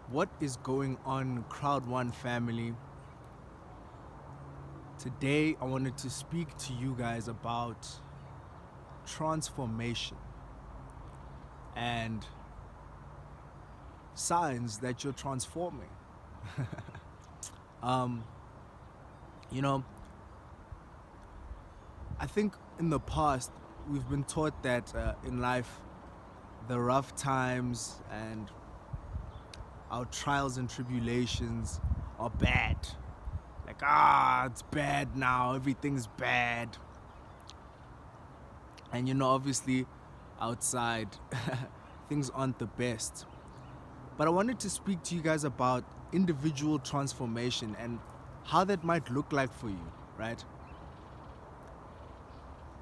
What is going on, Crowd One family? Today, I wanted to speak to you guys about transformation and signs that you're transforming. um, you know, I think in the past, we've been taught that in life, the rough times and our trials and tribulations are bad. Like, it's bad now, everything's bad. And obviously, outside, things aren't the best. But I wanted to speak to you guys about individual transformation and how that might look like for you, right?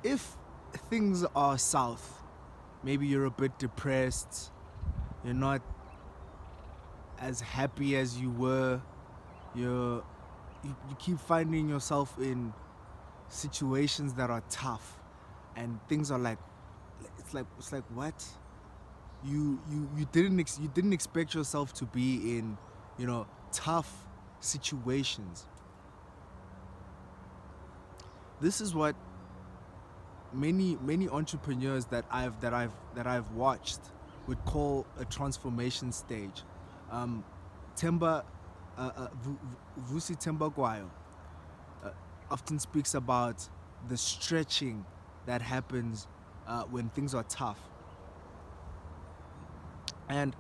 If things are south, maybe you're a bit depressed, you're not as happy as you were, you keep finding yourself in situations that are tough, and things are like, it's like what? You didn't expect yourself to be in tough situations. This is what many entrepreneurs that I've watched would call a transformation stage. Temba Vusi Temba Gwayo often speaks about the stretching that happens when things are tough. And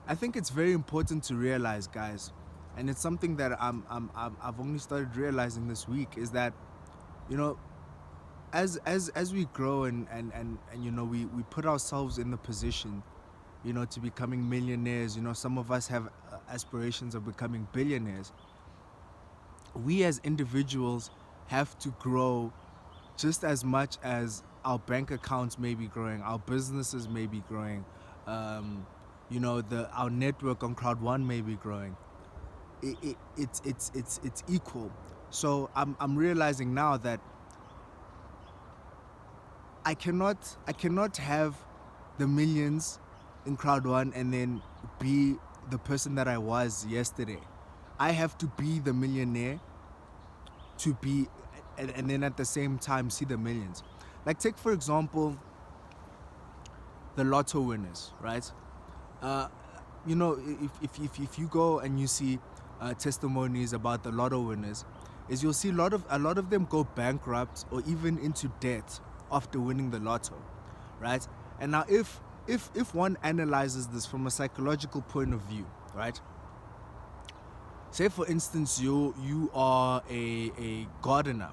I think it's very important to realize, guys, and it's something that I've only started realizing this week, is that you know as we grow and we put ourselves in the position to becoming millionaires. Some of us have aspirations of becoming billionaires. We as individuals have to grow just as much as our bank accounts may be growing, our businesses may be growing, our network on Crowd One may be growing. It's equal. So I'm realizing now that I cannot have the millions in Crowd One and then be the person that I was yesterday. I have to be the millionaire to be, and then at the same time see the millions. Like, take for example the lotto winners, right? If you go and you see testimonies about the lotto winners, is you'll see a lot of them go bankrupt or even into debt after winning the lotto, right? And now if one analyzes this from a psychological point of view, right? Say for instance you are a gardener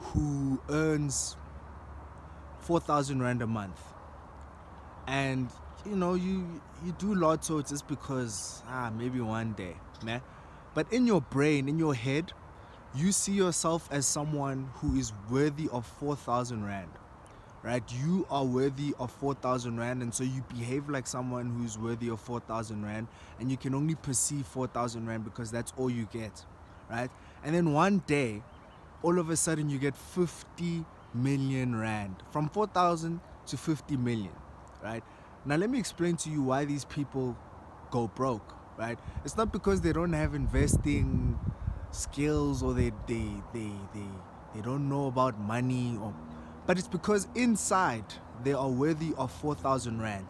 who earns 4,000 rand a month, and you do lotto just because maybe one day, man. But in your brain, in your head, you see yourself as someone who is worthy of 4,000 rand, right? You are worthy of 4,000 rand, and so you behave like someone who's worthy of 4,000 rand, and you can only perceive 4,000 rand because that's all you get, right? And then one day, all of a sudden, you get 50 million rand, from 4,000 to 50 million, right? Now let me explain to you why these people go broke, right? It's not because they don't have investing skills, or they don't know about money, but it's because inside they are worthy of 4,000 rand,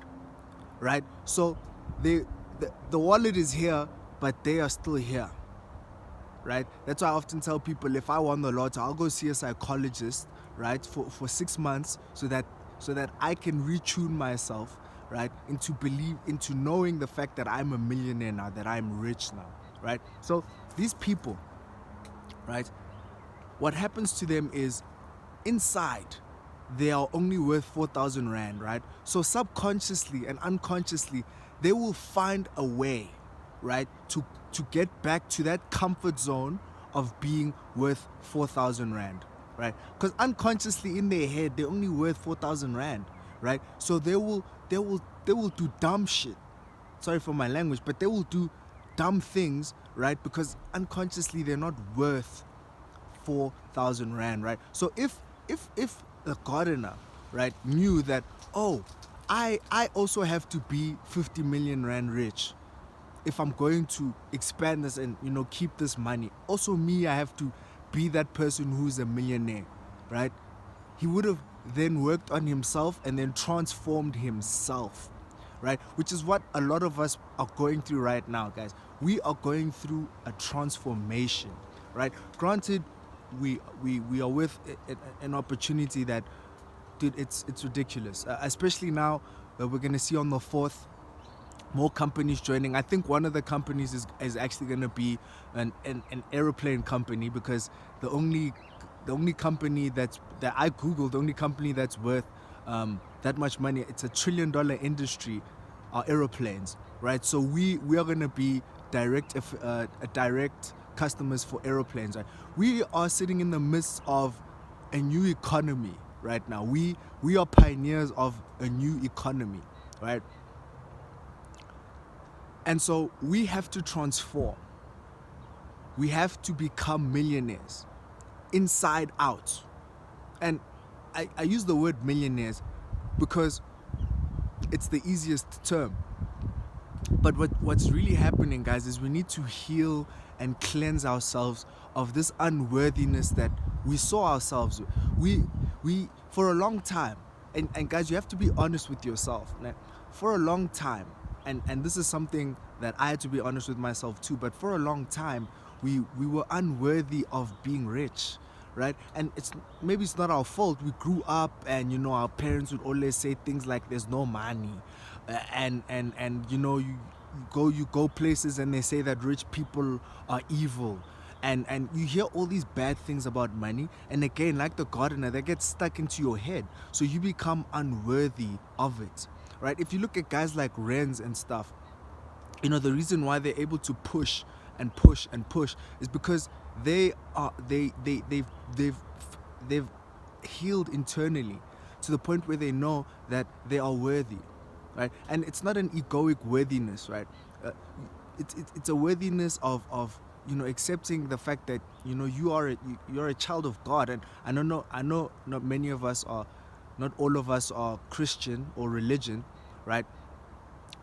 right? So the wallet is here, but they are still here, right? That's why I often tell people, if I won the lotto, I'll go see a psychologist, right, for 6 months, so that I can retune myself, right, into knowing the fact that I'm a millionaire now, that I'm rich now, right? So these people, right, what happens to them is, inside they are only worth 4,000 rand, right? So subconsciously and unconsciously, they will find a way, right, to get back to that comfort zone of being worth 4,000 rand, right? Because unconsciously in their head, they're only worth 4,000 rand, right? So they will do dumb shit. Sorry for my language, but they will do dumb things, right? Because unconsciously they're not worth 4,000 rand, right? So if the gardener, right, knew that, oh, I also have to be 50 million rand rich if I'm going to expand this and keep this money. Also me, I have to be that person who's a millionaire, right? He would have then worked on himself and then transformed himself, right? Which is what a lot of us are going through right now, guys. We are going through a transformation, right? Granted, we are with an opportunity that, dude, it's ridiculous, especially now that we're gonna see on the 4th more companies joining. I think one of the companies is actually going to be an aeroplane company, because the only company that I googled, the only company that's worth that much money, it's $1 trillion industry, are aeroplanes, right? So we are going to be direct customers for aeroplanes, right? We are sitting in the midst of a new economy right now. We are pioneers of a new economy, right? And so we have to transform. We have to become millionaires, inside out. And I use the word millionaires because it's the easiest term. But what's really happening, guys, is we need to heal and cleanse ourselves of this unworthiness that we saw ourselves with. We for a long time, and guys, you have to be honest with yourself. Right? For a long time, and this is something that I had to be honest with myself too, but for a long time, we were unworthy of being rich, right? And maybe it's not our fault. We grew up, and our parents would always say things like, "There's no money," and you go places and they say that rich people are evil. And you hear all these bad things about money, and again, like the gardener, that gets stuck into your head, so you become unworthy of it, right? If you look at guys like Renz and stuff, the reason why they're able to push and push and push is because they've healed internally to the point where they know that they are worthy, right? And it's not an egoic worthiness, right? It's a worthiness of accepting the fact that you're a child of God. And I know not many of us are, not all of us are Christian or religion, right?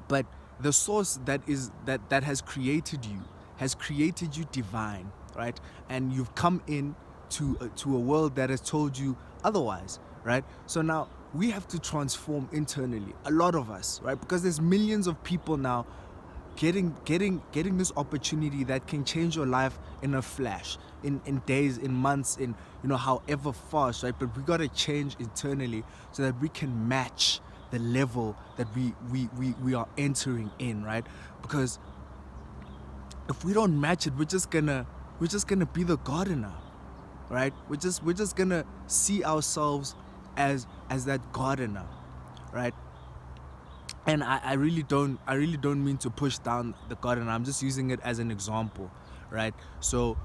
But the source that has created you divine, right? And you've come in to a world that has told you otherwise, right? So now we have to transform internally, a lot of us, right? Because there's millions of people now getting this opportunity that can change your life in a flash, in days, in months, in however fast, right? But we got to change internally so that we can match the level that we are entering in, right? Because if we don't match it, we're just gonna be the gardener, right? We're just gonna see ourselves as that gardener, right? And I really don't mean to push down the gardener. I'm just using it as an example, right? So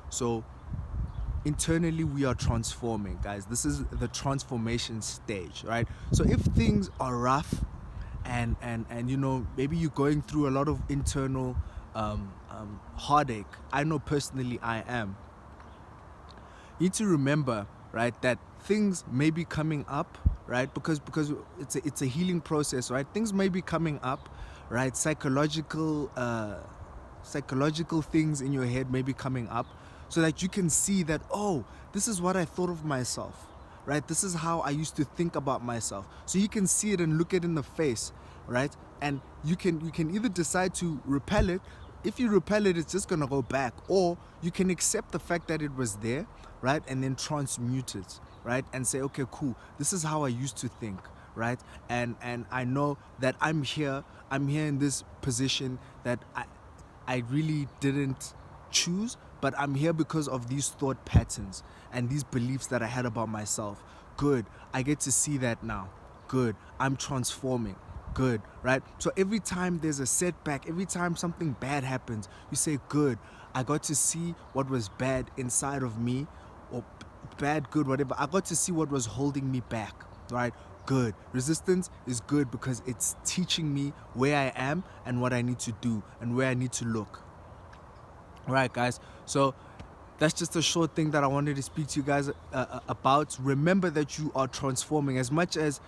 internally we are transforming, guys. This is the transformation stage, right? So if things are rough and maybe you're going through a lot of internal heartache, I know personally I am, you need to remember, right, that things may be coming up, right? Because it's a healing process, right? Things may be coming up, right? Psychological things in your head may be coming up, so that you can see that, oh, this is what I thought of myself, right? This is how I used to think about myself. So you can see it and look it in the face, right? And you can either decide to repel it. If you repel it, it's just gonna go back, or you can accept the fact that it was there, right? And then transmute it, right? And say, okay, cool, this is how I used to think, right? And I know that I'm here in this position that I really didn't choose, but I'm here because of these thought patterns and these beliefs that I had about myself. Good, I get to see that now. Good, I'm transforming. Good, right? So every time there's a setback, every time something bad happens, you say, good, I got to see what was bad inside of me, or bad, good, whatever. I got to see what was holding me back, right? Good. Resistance is good because it's teaching me where I am and what I need to do and where I need to look. All right, guys. So that's just a short thing that I wanted to speak to you guys about. Remember that you are transforming. As much as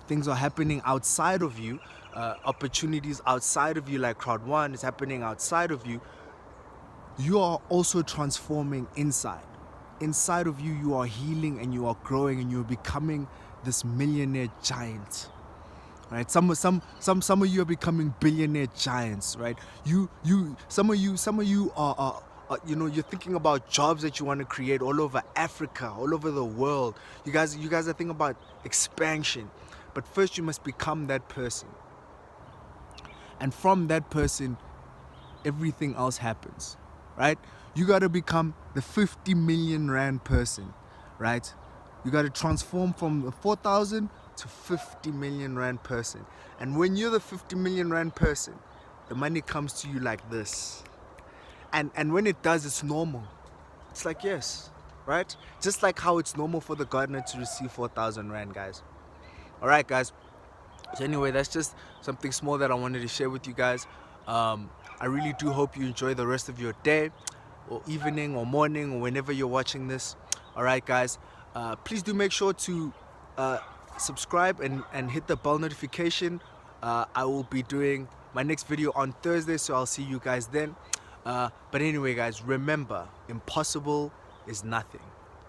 things are happening outside of you, opportunities outside of you, like Crowd One is happening outside of you. You are also transforming inside. Inside of you, you are healing and you are growing and you're becoming this millionaire giant. Right? Some of you are becoming billionaire giants, right? Some of you are you're thinking about jobs that you want to create all over Africa, all over the world. You guys are thinking about expansion. But first you must become that person. And from that person, everything else happens, right? You got to become the 50 million rand person, right? You got to transform from the 4,000 to 50 million rand person. And when you're the 50 million rand person, the money comes to you like this. And when it does, it's normal. It's like, yes, right? Just like how it's normal for the gardener to receive 4,000 rand, guys. All right, guys. So anyway, that's just something small that I wanted to share with you guys. I really do hope you enjoy the rest of your day or evening or morning or whenever you're watching this. All right, guys. Please do make sure to subscribe and hit the bell notification. I will be doing my next video on Thursday, so I'll see you guys then. But anyway, guys, remember, impossible is nothing.